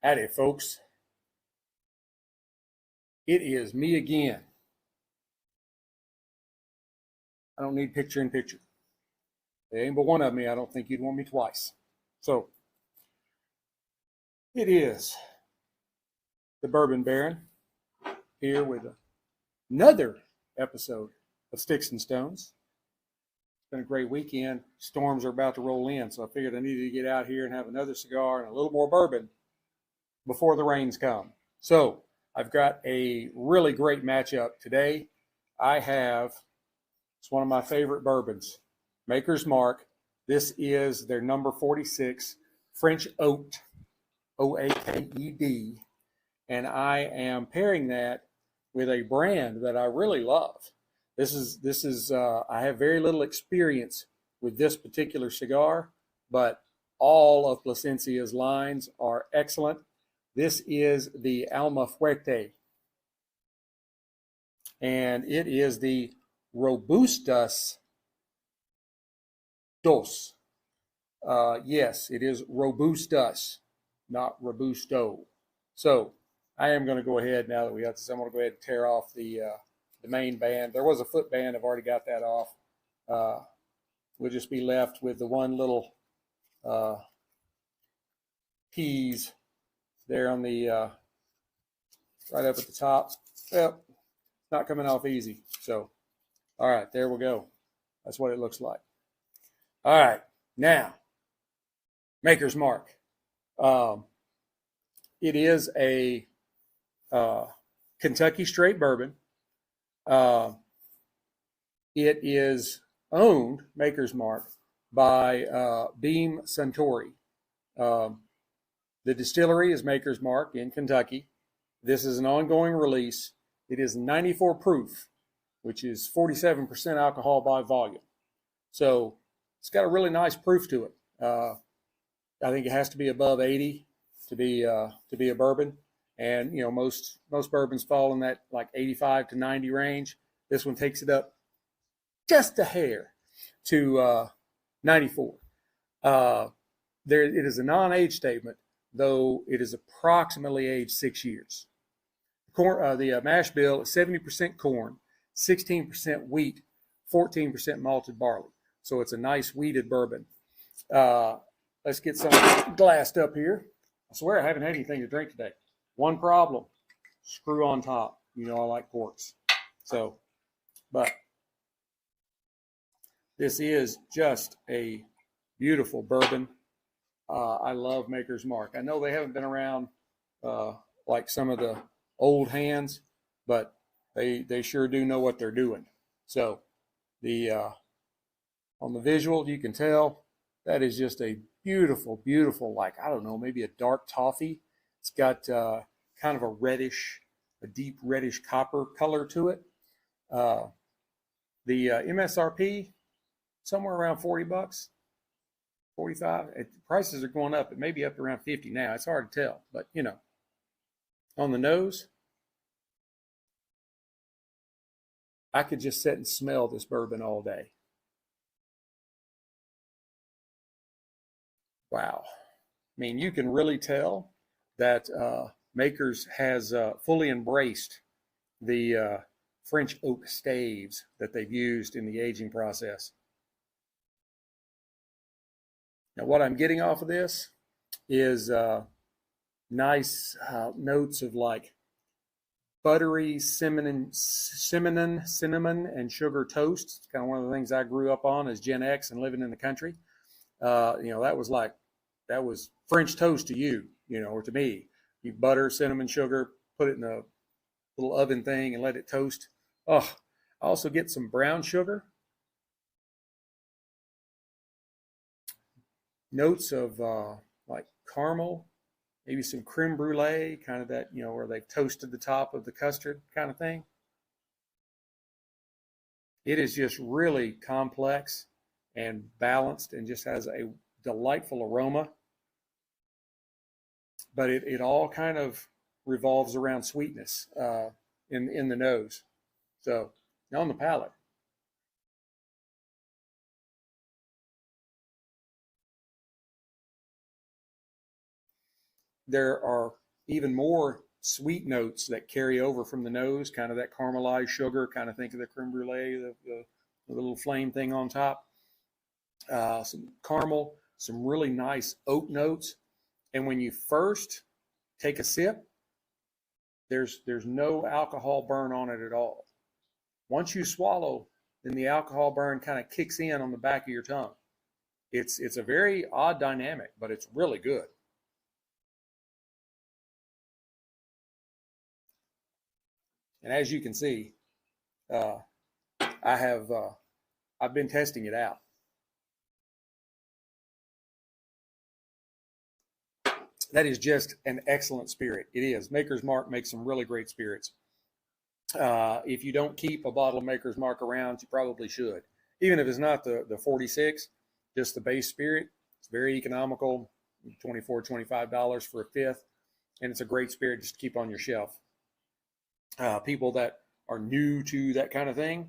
Howdy, folks. It is me again. I don't need picture in picture. There ain't but one of me. I don't think you'd want me twice. So, it is the Bourbon Baron here with another episode of Sticks-n-Stones. It's been a great weekend. Storms are about to roll in, so I figured I needed to get out here and have another cigar and a little more bourbon before the rains come. So, I've got a really great matchup today. It's one of my favorite bourbons, Maker's Mark. This is their number 46, French Oaked, O-A-K-E-D. And I am pairing that with a brand that I really love. I have very little experience with this particular cigar, but all of Plasencia's lines are excellent. This is the Alma Fuerte, and it is the Robustus Dos. Yes, it is Robustus, not Robusto. So I am going to go ahead, now that we got this, I'm going to go ahead and tear off the main band. There was a foot band. I've already got that off. We'll just be left with the one little piece there on the right up at the top. Well, it's not coming off easy. So, all right, there we go. That's what it looks like. All right, now, Maker's Mark. It is a Kentucky straight bourbon. It is owned, Maker's Mark, by Beam Suntory. The distillery is Maker's Mark in Kentucky. This is an ongoing release. It is 94 proof, which is 47% alcohol by volume. So it's got a really nice proof to it. I think it has to be above 80 to be a bourbon. And you know, most bourbons fall in that like 85 to 90 range. This one takes it up just a hair to 94. It is a non-age statement, though it is approximately aged 6 years. The mash bill is 70% corn, 16% wheat, 14% malted barley. So it's a nice wheated bourbon. Let's get some glassed up here. I swear I haven't had anything to drink today. One problem, screw on top. You know I like corks. So, but this is just a beautiful bourbon. I love Maker's Mark. I know they haven't been around like some of the old hands, but they sure do know what they're doing. So on the visual, you can tell that is just a beautiful, beautiful, like, I don't know, maybe a dark toffee. It's got kind of a deep reddish copper color to it. The MSRP, somewhere around $40. 45. Prices are going up. It may be up to around 50 now. It's hard to tell, but you know, on the nose, I could just sit and smell this bourbon all day. Wow. I mean, you can really tell that Makers has fully embraced the French oak staves that they've used in the aging process. Now, what I'm getting off of this is nice notes of like buttery cinnamon and sugar toast. It's kind of one of the things I grew up on as Gen X and living in the country. You know, that was French toast to you, you know, or to me. You butter, cinnamon, sugar, put it in a little oven thing and let it toast. Oh, I also get some brown sugar. Notes of like caramel, maybe some creme brulee, kind of that, you know, where they've toasted the top of the custard kind of thing. It is just really complex and balanced and just has a delightful aroma. But it all kind of revolves around sweetness in the nose. So on the palate, there are even more sweet notes that carry over from the nose, kind of that caramelized sugar, kind of think of the creme brulee, the little flame thing on top. Some caramel, some really nice oak notes. And when you first take a sip, there's no alcohol burn on it at all. Once you swallow, then the alcohol burn kind of kicks in on the back of your tongue. It's a very odd dynamic, but it's really good. And as you can see, I've been testing it out. That is just an excellent spirit. It is. Maker's Mark makes some really great spirits. If you don't keep a bottle of Maker's Mark around, you probably should. Even if it's not the 46, just the base spirit. It's very economical, $24, $25 for a fifth. And it's a great spirit just to keep on your shelf. People that are new to that kind of thing,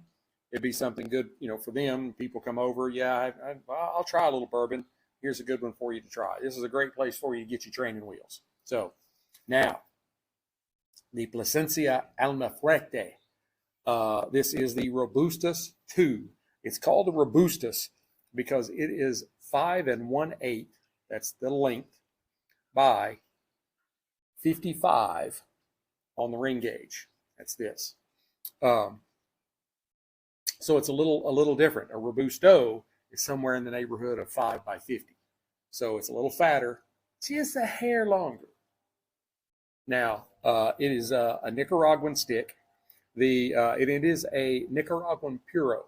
it'd be something good, for them. People come over, I'll try a little bourbon. Here's a good one for you to try. This is a great place for you to get your training wheels. So now, the Plasencia Alma Fuerte. This is the Robustus 2. It's called the Robustus because it is 5 1/8. That's the length by 55 on the ring gauge. That's this. So it's a little different. A Robusto is somewhere in the neighborhood of 5 by 50. So it's a little fatter, just a hair longer. Now, it is a Nicaraguan stick. It is a Nicaraguan puro.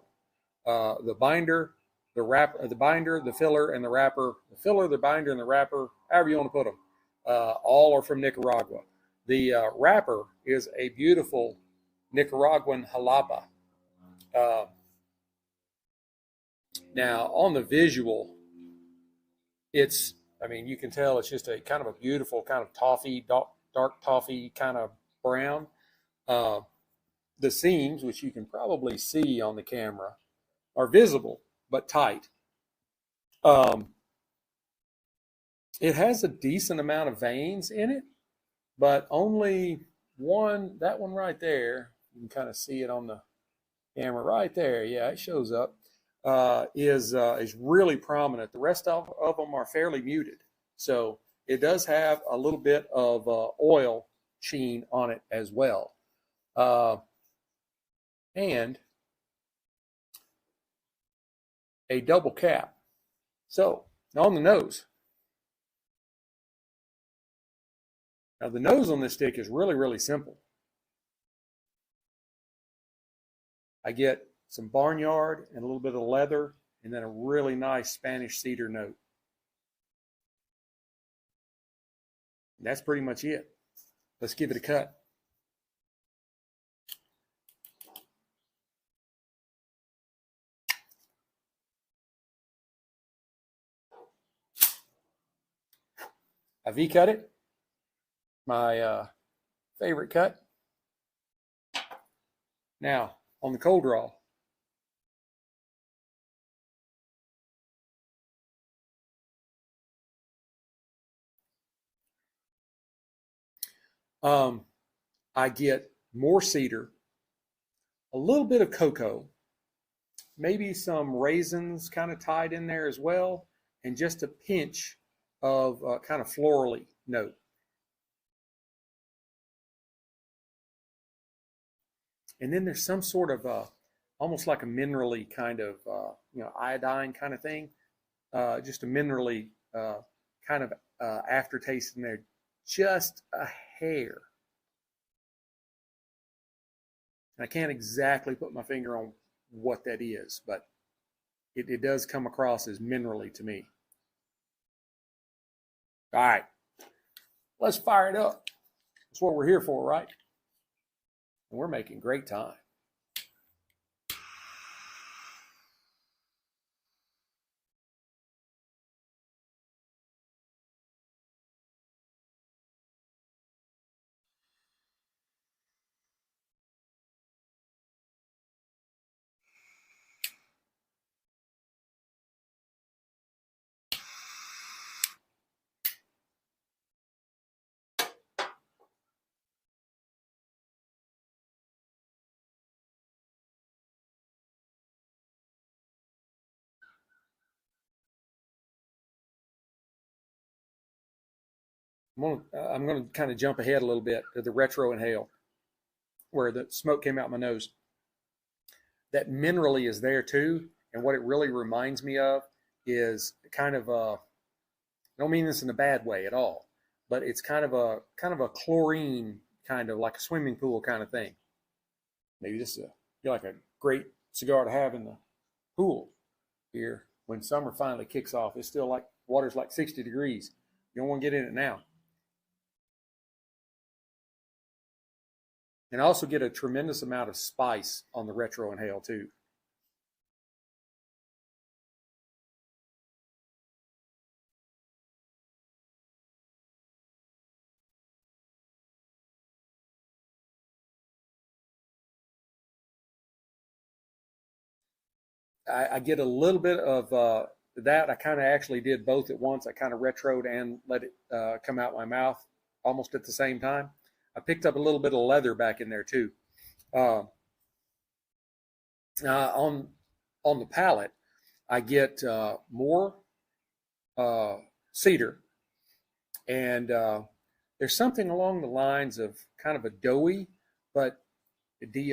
The binder, the wrapper, the binder, the filler, and the wrapper. The filler, the binder, and the wrapper, however you want to put them, all are from Nicaragua. The wrapper is a beautiful Nicaraguan jalapa. Now, on the visual, you can tell it's just a kind of a beautiful kind of toffee, dark toffee kind of brown. The seams, which you can probably see on the camera, are visible but tight. It has a decent amount of veins in it, but only one, that one right there, you can kind of see it on the camera right there. Yeah, it shows up. Is really prominent. The rest of them are fairly muted. So it does have a little bit of oil sheen on it as well. And a double cap. So on the nose. Now the nose on this stick is really, really simple. I get some barnyard and a little bit of leather, and then a really nice Spanish cedar note. And that's pretty much it. Let's give it a cut. I V-cut it, my favorite cut. Now, on the cold draw, I get more cedar, a little bit of cocoa, maybe some raisins kind of tied in there as well, and just a pinch of kind of florally note. And then there's some sort of almost like a minerally kind of, iodine kind of thing, just a minerally kind of aftertaste in there, just a hair. And I can't exactly put my finger on what that is, but it does come across as minerally to me. All right, let's fire it up. That's what we're here for, right? And we're making great time. I'm gonna kind of jump ahead a little bit to the retro inhale, where the smoke came out my nose. That minerally is there too, and what it really reminds me of is kind of a. I don't mean this in a bad way at all, but it's kind of a chlorine, kind of like a swimming pool kind of thing. Maybe this is like a great cigar to have in the pool here when summer finally kicks off. It's still like water's like 60 degrees. You don't want to get in it now. And I also get a tremendous amount of spice on the retro inhale too. I get a little bit of that. I kind of actually did both at once. I kind of retroed and let it come out my mouth almost at the same time. I picked up a little bit of leather back in there too. Uh, on the palate, I get more cedar, and there's something along the lines of kind of a doughy, but Doughy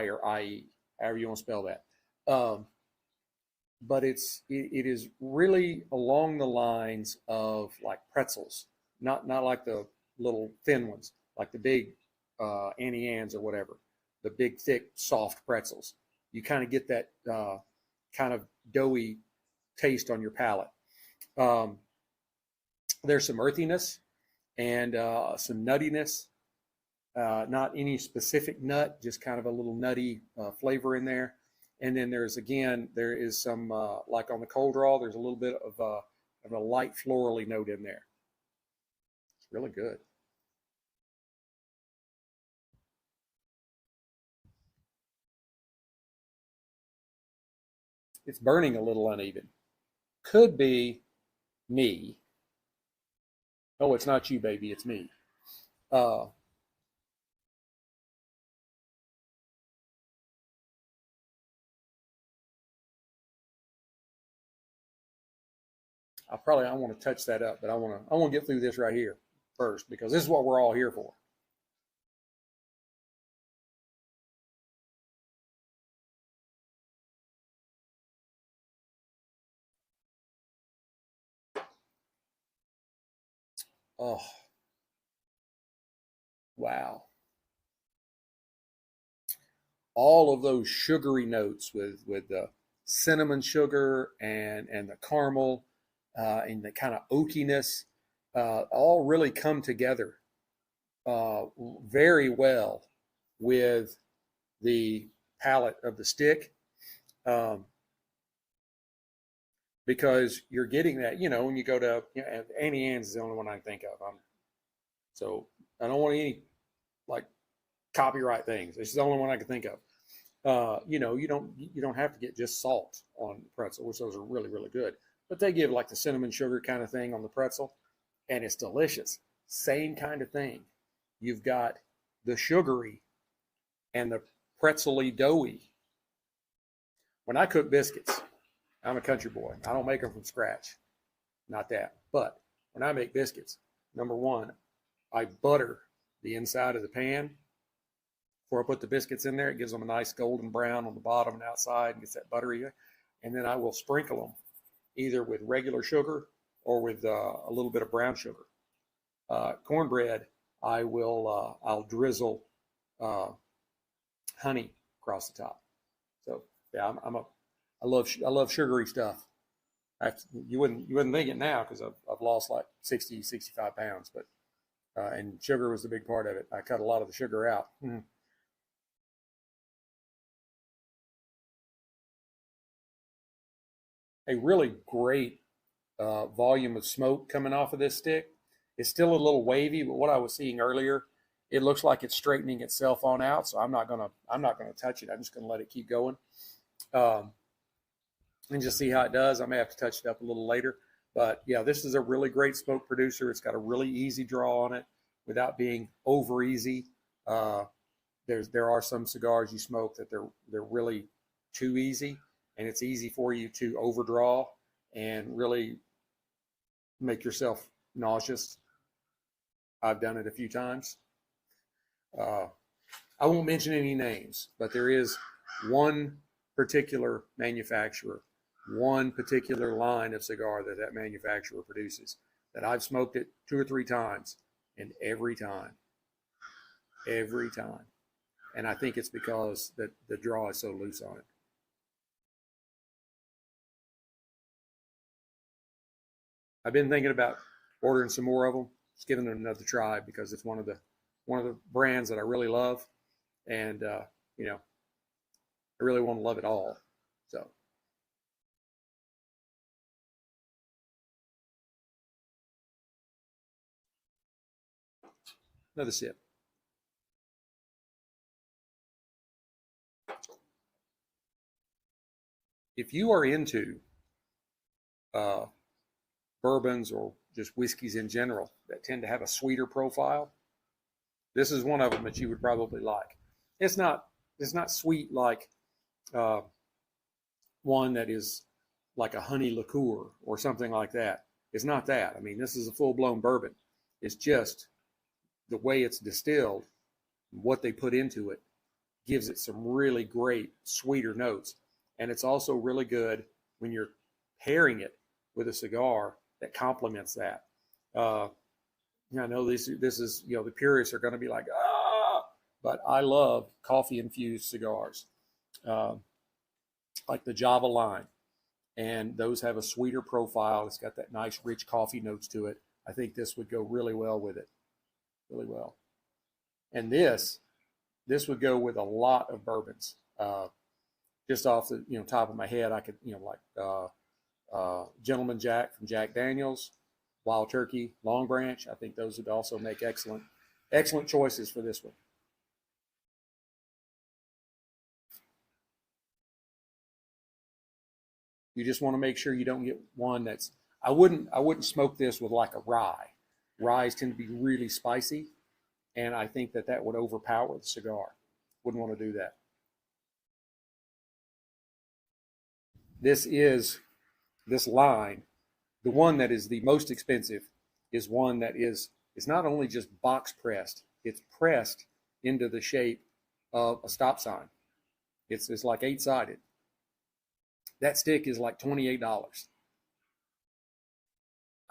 or IE, however you want to spell that. But it is really along the lines of like pretzels, not like the little thin ones, like the big Annie Ann's or whatever, the big thick soft pretzels. You kind of get that kind of doughy taste on your palate. There's some earthiness and some nuttiness. Not any specific nut, just kind of a little nutty flavor in there. And then there is some, like on the cold draw, there's a little bit of a light florally note in there. It's really good. It's burning a little uneven. Could be me. Oh, it's not you, baby. It's me. Uh, I want to touch that up, but I want to get through this right here first because this is what we're all here for. Oh, wow. All of those sugary notes with the cinnamon sugar and the caramel and the kind of oakiness all really come together very well with the palate of the stick, um, because you're getting that, when you go to, Annie Ann's is the only one I can think of. So I don't want any like copyright things. It's the only one I can think of. You don't have to get just salt on pretzel, which those are really, really good. But they give like the cinnamon sugar kind of thing on the pretzel, and it's delicious. Same kind of thing. You've got the sugary and the pretzely doughy. When I cook biscuits, I'm a country boy. I don't make them from scratch. Not that. But when I make biscuits, number one, I butter the inside of the pan before I put the biscuits in there. It gives them a nice golden brown on the bottom and outside and gets that buttery. And then I will sprinkle them either with regular sugar or with a little bit of brown sugar. Cornbread, I'll drizzle honey across the top. So yeah, I love sugary stuff. You wouldn't think it now because I've lost like 60, 65 pounds, but and sugar was the big part of it. I cut a lot of the sugar out. Mm. A really great volume of smoke coming off of this stick. It's still a little wavy, but what I was seeing earlier, it looks like it's straightening itself on out. So I'm not gonna touch it. I'm just gonna let it keep going, and just see how it does. I may have to touch it up a little later, but yeah, this is a really great smoke producer. It's got a really easy draw on it without being over easy. There are some cigars you smoke that they're really too easy, and it's easy for you to overdraw and really make yourself nauseous. I've done it a few times. I won't mention any names, but there is one particular manufacturer, one particular line of cigar that manufacturer produces that I've smoked it 2 or 3 times, and every time, and I think it's because the draw is so loose on it. I've been thinking about ordering some more of them, just giving it another try, because it's one of the brands that I really love, and you know, I really want to love it all. So another sip. If you are into bourbons or just whiskeys in general that tend to have a sweeter profile, this is one of them that you would probably like. It's not sweet like one that is like a honey liqueur or something like that. It's not that. I mean, this is a full-blown bourbon. It's just the way it's distilled, what they put into it, gives it some really great sweeter notes. And it's also really good when you're pairing it with a cigar that complements that. I know this is, you know, the purists are going to be like, but I love coffee-infused cigars, like the Java line. And those have a sweeter profile. It's got that nice, rich coffee notes to it. I think this would go really well with it, really well. And this would go with a lot of bourbons. Just off the top of my head, I could like Gentleman Jack from Jack Daniels, Wild Turkey, Long Branch. I think those would also make excellent choices for this one. You just want to make sure you don't get one that's, I wouldn't smoke this with like a rye. Ryes tend to be really spicy, and I think that would overpower the cigar. Wouldn't want to do that. This line, the one that is the most expensive, is one that is not only just box pressed, it's pressed into the shape of a stop sign. It's like 8-sided. That stick is like $28.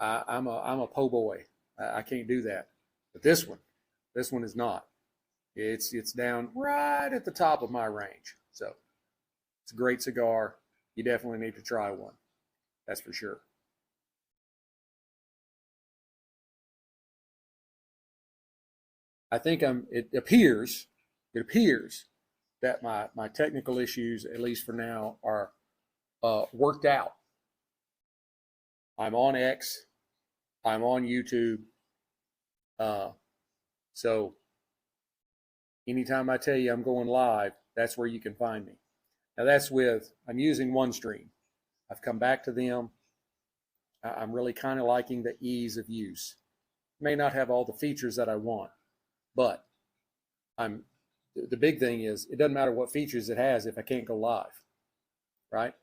I'm a po' boy. I can't do that. But this one is not. It's down right at the top of my range. So it's a great cigar. You definitely need to try one. That's for sure. I think it appears that my technical issues, at least for now, are worked out. I'm on X. I'm on YouTube. So anytime I tell you I'm going live, that's where you can find me. Now I'm using OneStream. I've come back to them. I'm really kind of liking the ease of use. May not have all the features that I want, but the big thing is it doesn't matter what features it has if I can't go live, right?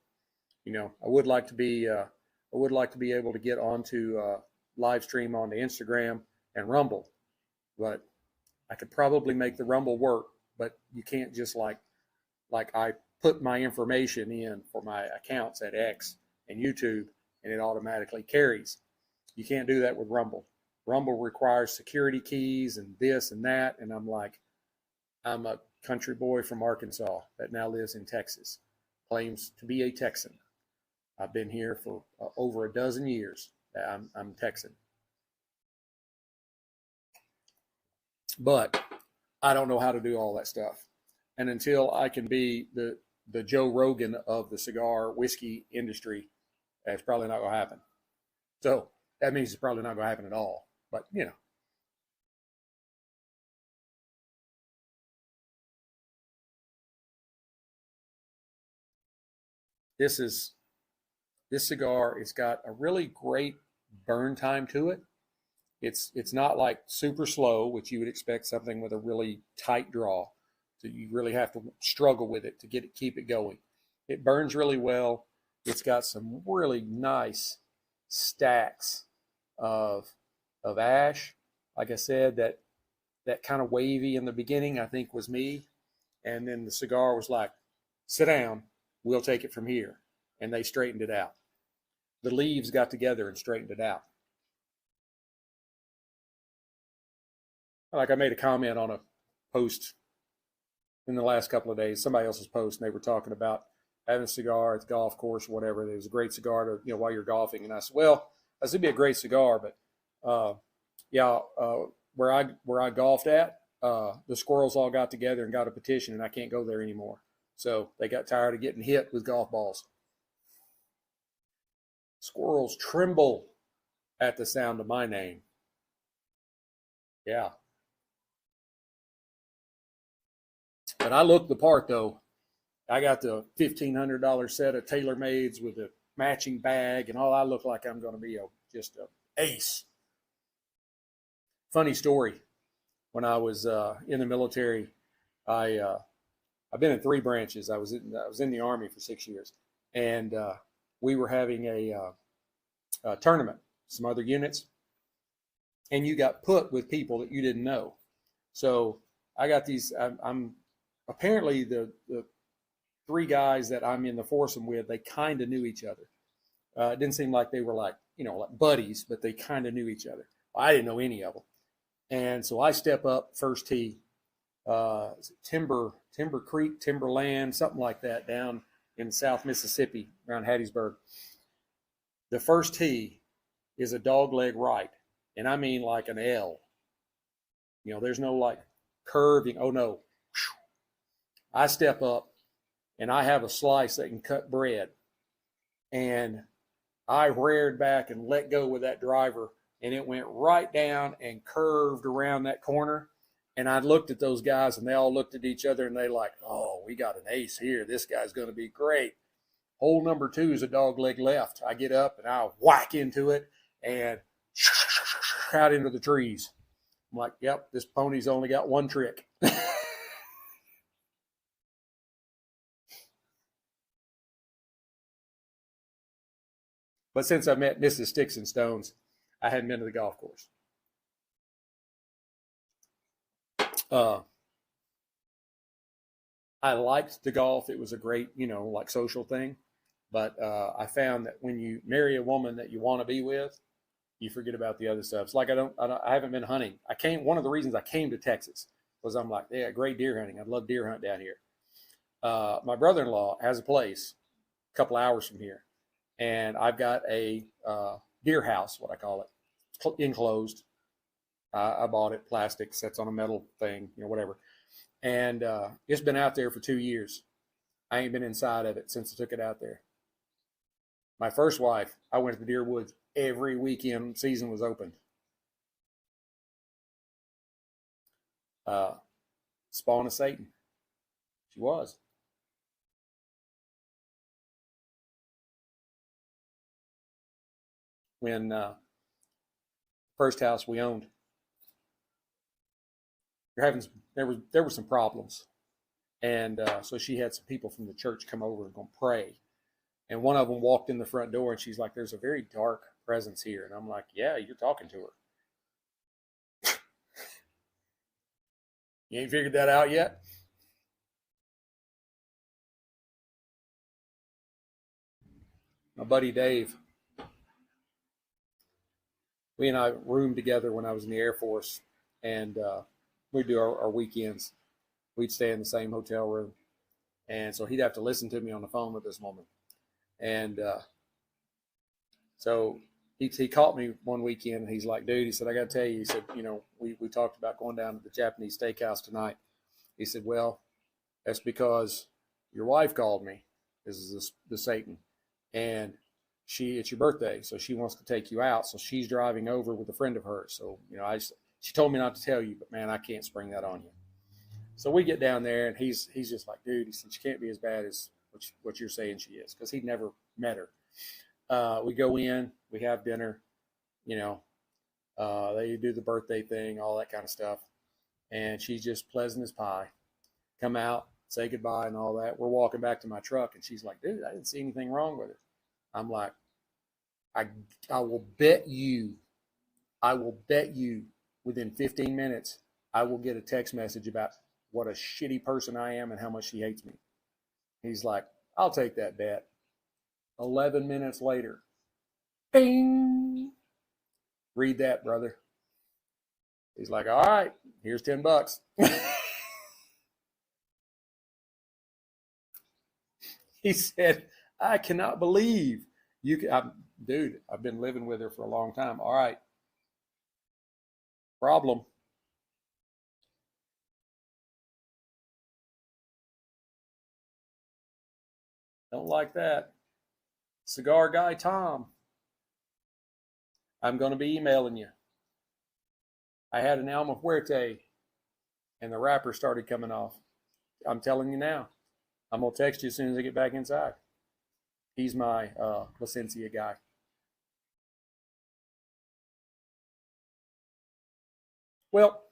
I would like to be able to get onto live stream onto Instagram and Rumble, but I could probably make the Rumble work, but you can't just like I put my information in for my accounts at X and YouTube and it automatically carries. You can't do that with Rumble. Rumble requires security keys and this and that, and I'm a country boy from Arkansas that now lives in Texas, claims to be a Texan. I've been here for over a dozen years. I'm Texan. But I don't know how to do all that stuff. And until I can be the Joe Rogan of the cigar whiskey industry, that's probably not going to happen. So that means it's probably not going to happen at all. But, this cigar, it's got a really great burn time to it. It's not like super slow, which you would expect something with a really tight draw. So you really have to struggle with it to keep it going. It burns really well. It's got some really nice stacks of ash. Like I said, that kind of wavy in the beginning, I think, was me. And then the cigar was like, sit down, we'll take it from here. And they straightened it out. The leaves got together and straightened it out. Like I made a comment on a post in the last couple of days, somebody else's post, and they were talking about having a cigar at the golf course or whatever. It was a great cigar to, while you're golfing. And I said, well, this would be a great cigar, but where I golfed at, the squirrels all got together and got a petition, and I can't go there anymore. So they got tired of getting hit with golf balls. Squirrels tremble at the sound of my name. Yeah. But I look the part, though. I got the $1,500 set of tailor-mades with a matching bag, and all I look like I'm going to be just an ace. Funny story. When I was in the military, I've been in 3 branches. I was in the Army for 6 years, and we were having a tournament, some other units, and you got put with people that you didn't know. So I got these. I'm apparently the 3 guys that I'm in the foursome with. They kind of knew each other. It didn't seem like they were like buddies, but they kind of knew each other. I didn't know any of them. And so I step up first tee, Timber Creek, Timberland, something like that, down in South Mississippi around Hattiesburg. The first tee is a dog leg right, and I mean like an L. There's no like curving. Oh no. I step up, and I have a slice that can cut bread, and I reared back and let go with that driver, and it went right down and curved around that corner. And I looked at those guys, and they all looked at each other, and they like, oh, we got an ace here. This guy's going to be great. Hole number 2 is a dog leg left. I get up, and I whack into it and out into the trees. I'm like, yep, this pony's only got one trick. But since I met Mrs. Sticks-n-Stonez, I hadn't been to the golf course. I liked the golf. It was a great, like social thing. But I found that when you marry a woman that you want to be with, you forget about the other stuff. It's like I haven't been hunting. One of the reasons I came to Texas was I'm like, yeah, great deer hunting. I'd love deer hunt down here. My brother-in-law has a place a couple hours from here. And I've got a deer house, what I call it, enclosed. I bought it, plastic, sets on a metal thing, whatever. And it's been out there for 2 years. I ain't been inside of it since I took it out there. My first wife, I went to the deer woods every weekend season was open. Spawn of Satan. She was. When first house we owned, there were some problems, and so she had some people from the church come over and go pray, and one of them walked in the front door, and she's like, "There's a very dark presence here," and I'm like, "Yeah, you're talking to her." You ain't figured that out yet? My buddy Dave. We and I roomed together when I was in the Air Force, and we'd do our weekends. We'd stay in the same hotel room, and so he'd have to listen to me on the phone at this moment. And so he caught me one weekend, and he's like, "Dude," he said, "I got to tell you," he said, we talked about going down to the Japanese steakhouse tonight. He said, "Well, that's because your wife called me. This is the Satan, and it's your birthday, so she wants to take you out. So she's driving over with a friend of hers. So, she told me not to tell you, but man, I can't spring that on you." So we get down there, and he's just like, "Dude," he said, "she can't be as bad as what you're saying she is," because he'd never met her. We go in, we have dinner, they do the birthday thing, all that kind of stuff. And she's just pleasant as pie. Come out, say goodbye and all that. We're walking back to my truck, and she's like, "Dude, I didn't see anything wrong with her." I'm like, I will bet you I will bet you within 15 minutes, I will get a text message about what a shitty person I am and how much she hates me. He's like, I'll take that bet. 11 minutes later, bing. Read that, brother. He's like, all right, here's $10. He said, I cannot believe you can. Dude, I've been living with her for a long time. All right. Problem. Don't like that. Cigar guy Tom, I'm going to be emailing you. I had an Alma Fuerte and the wrapper started coming off. I'm telling you now. I'm going to text you as soon as I get back inside. He's my Plasencia guy. Well,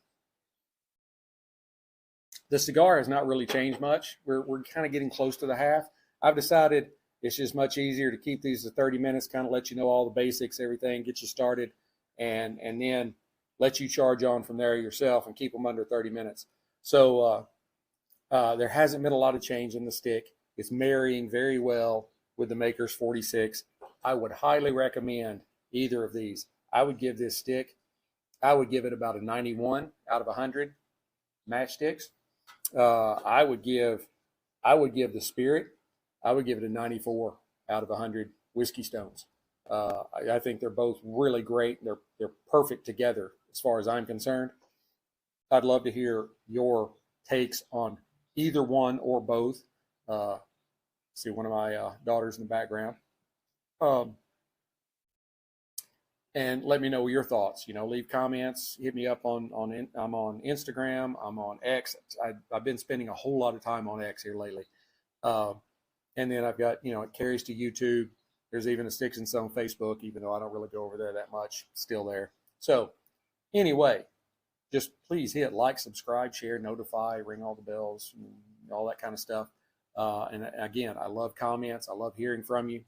the cigar has not really changed much. We're kind of getting close to the half. I've decided it's just much easier to keep these to 30 minutes, kind of let you know all the basics, everything, get you started, and then let you charge on from there yourself and keep them under 30 minutes. So there hasn't been a lot of change in the stick. It's marrying very well with the Maker's 46. I would highly recommend either of these. I would give this stick, I would give it about a 91 out of 100 matchsticks. I would give the Spirit, I would give it a 94 out of 100 Whiskey Stones. I think they're both really great. They're perfect together as far as I'm concerned. I'd love to hear your takes on either one or both. See one of my daughters in the background. And let me know your thoughts. Leave comments. Hit me up on I'm on Instagram. I'm on X. I've been spending a whole lot of time on X here lately. And then I've got, it carries to YouTube. There's even a Sticks-n-Stonez Facebook, even though I don't really go over there that much. Still there. So anyway, just please hit like, subscribe, share, notify, ring all the bells, all that kind of stuff. And again, I love comments. I love hearing from you.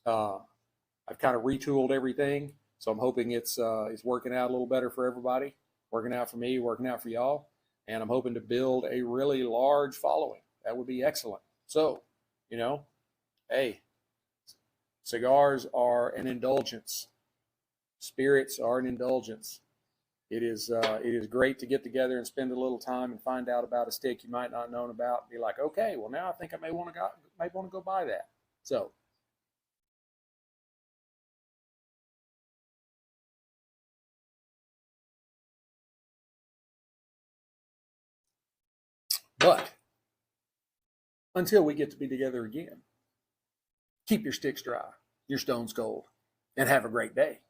I've kind of retooled everything, so I'm hoping it's working out a little better for everybody, working out for me, working out for y'all, and I'm hoping to build a really large following. That would be excellent. So, hey, cigars are an indulgence. Spirits are an indulgence. It is great to get together and spend a little time and find out about a stick you might not have known about. Be like, okay, well now I think I may want to go buy that. So, but until we get to be together again, keep your sticks dry, your stones cold, and have a great day.